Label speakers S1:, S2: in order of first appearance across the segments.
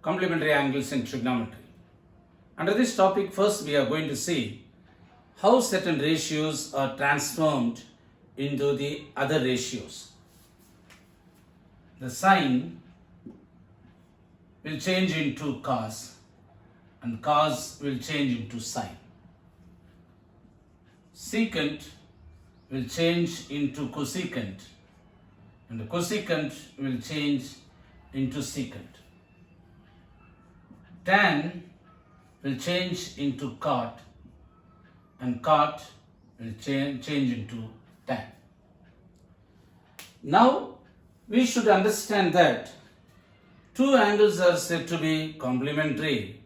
S1: complementary angles in trigonometry. Under this topic, first we are going to see how certain ratios are transformed into the other ratios. The sine will change into cos and cos will change into sine. Secant will change into cosecant and the cosecant will change into secant. Tan will change into cot and cot will change into tan. Now we should understand that two angles are said to be complementary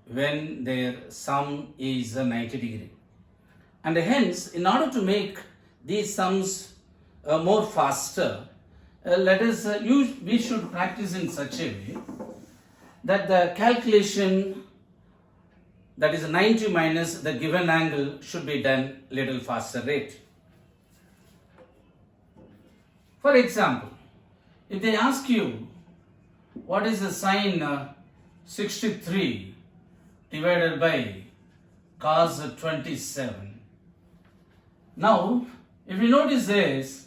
S1: when their sum is 90 degree. And hence, in order to make these sums more faster, we should practice in such a way that the calculation, that is 90 minus the given angle, should be done little faster rate. For example, if they ask you what is the sine 63 divided by cos 27. Now, if you notice this,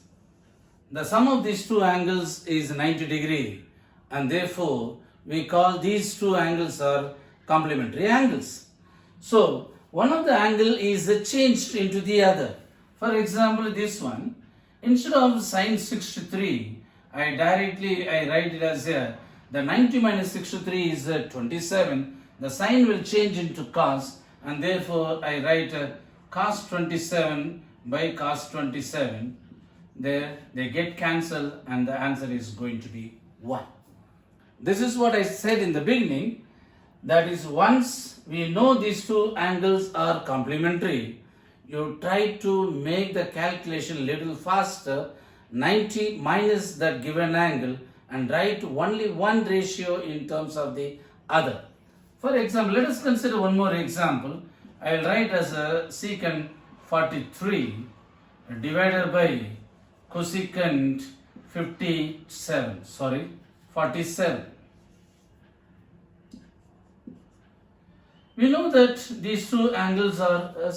S1: the sum of these two angles is 90 degree and therefore we call these two angles are complementary angles. So, one of the angle is changed into the other. For example, this one, instead of sine 63, I write it as the 90 minus 63 is 27. The sine will change into cos and therefore I write cos 27 by cos 27. There they get cancelled and the answer is going to be 1. This is what I said in the beginning. That is, once we know these two angles are complementary, you try to make the calculation little faster, 90 minus that given angle, and write only one ratio in terms of the other. For example, let us consider one more example. I will write as a secant 43 divided by cosecant 47. We know that these two angles are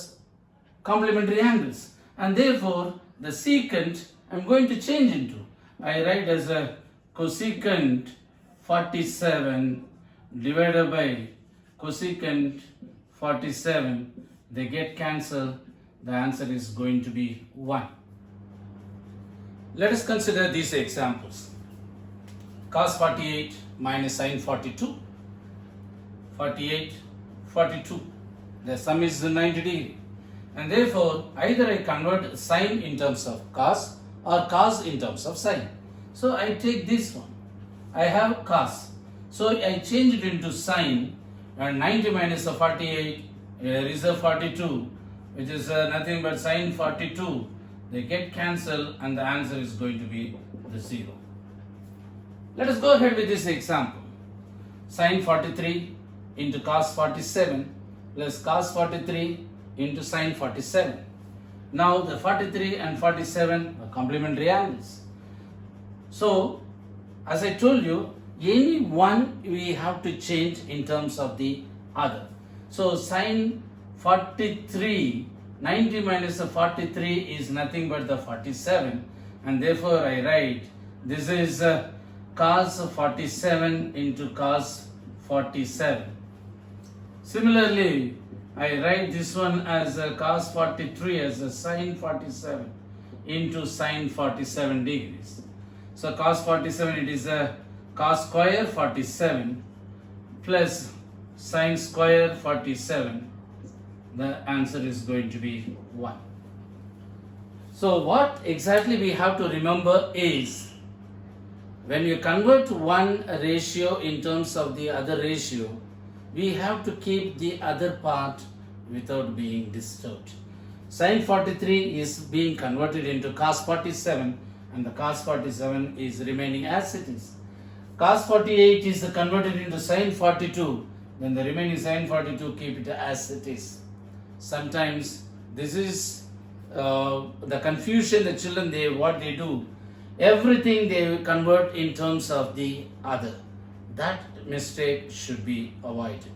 S1: complementary angles and therefore the secant I am going to change into. I write as a cosecant 47 divided by cosecant 47. They get cancelled. The answer is going to be 1. Let us consider these examples. Cos 48 minus sin 42. 48, 42. The sum is 90 degree. And therefore, either I convert sine in terms of cos or cos in terms of sine. So I take this one. I have cos. So I change it into sine, and 90 minus 48, here is a 42, which is nothing but sine 42. They get cancelled and the answer is going to be the 0. Let us go ahead with this example. Sine 43 into cos 47 plus cos 43 into sine 47. Now the 43 and 47 are complementary angles. So, as I told you, any one we have to change in terms of the other. So, sine 43, 90 minus 43 is nothing but the 47, and therefore I write this is cos 47 into cos 47. Similarly, I write this one as a cos 43 as a sine 47 into sine 47 degrees. So cos 47, it is a cos square 47 plus sine square 47. The answer is going to be 1. So what exactly we have to remember is, when you convert one ratio in terms of the other ratio, we have to keep the other part without being disturbed. Sine 43 is being converted into cos 47 and the cos 47 is remaining as it is. Cos 48 is converted into sine 42, then the remaining sine 42 keep it as it is. Sometimes this is the confusion the children, what they do, everything they convert in terms of the other. that mistake should be avoided.